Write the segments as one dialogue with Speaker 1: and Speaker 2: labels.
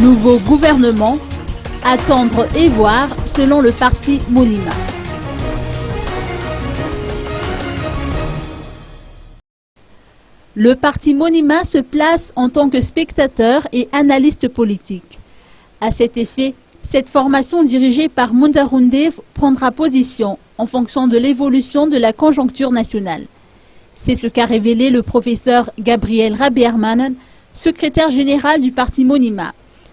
Speaker 1: Nouveau gouvernement, attendre et voir selon le parti Monima. Le parti Monima se place en tant que spectateur et analyste politique. À cet effet, cette formation dirigée par Mundarundev prendra position en fonction de l'évolution de la conjoncture nationale. C'est ce qu'a révélé le professeur Gabriel Rabiermanen, secrétaire général du parti Monima,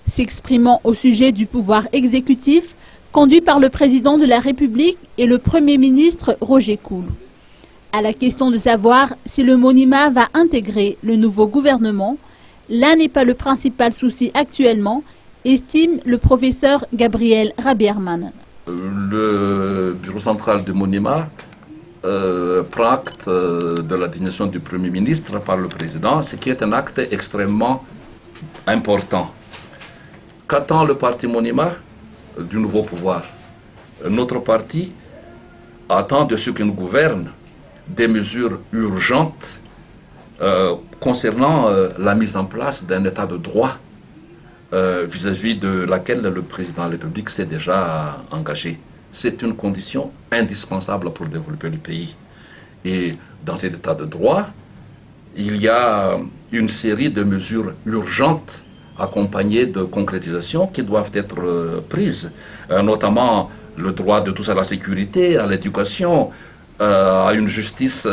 Speaker 1: s'exprimant au sujet du pouvoir exécutif conduit par le président de la République et le Premier ministre Roger Koul. À la question de savoir si le Monima va intégrer le nouveau gouvernement, là n'est pas le principal souci actuellement, estime le professeur Gabriel Rabiermanen.
Speaker 2: Le bureau central de Monima prend acte de la désignation du Premier ministre par le président, ce qui est un acte extrêmement important. Qu'attend le parti Monima du nouveau pouvoir? Notre parti attend de ceux qui nous gouvernent des mesures urgentes concernant la mise en place d'un état de droit vis-à-vis de laquelle le président de la République s'est déjà engagé. C'est une condition indispensable pour développer le pays. Et dans cet état de droit, il y a une série de mesures urgentes accompagnées de concrétisations qui doivent être prises, notamment le droit de tous à la sécurité, à l'éducation, à une justice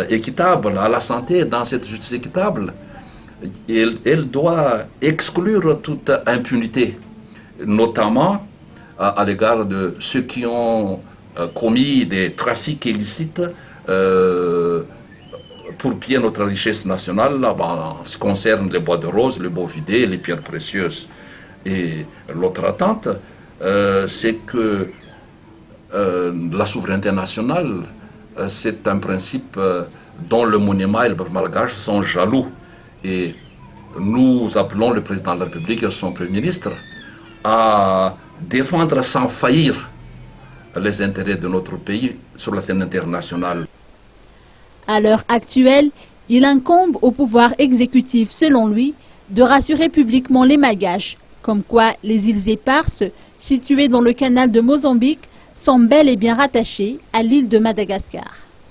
Speaker 2: équitable, à la santé. Dans cette justice équitable, elle doit exclure toute impunité, notamment à l'égard de ceux qui ont commis des trafics illicites pour piller notre richesse nationale, en ce qui concerne les bois de rose, les bovidés, les pierres précieuses. Et l'autre attente, c'est que la souveraineté nationale, c'est un principe dont le Monima et le peuple malgache sont jaloux. Et nous appelons le président de la République et son Premier ministre à défendre sans faillir les intérêts de notre pays sur la scène internationale.
Speaker 1: À l'heure actuelle, il incombe au pouvoir exécutif, selon lui, de rassurer publiquement les Malgaches, comme quoi les îles éparses, situées dans le canal de Mozambique, sont bel et bien rattachées à l'île de Madagascar.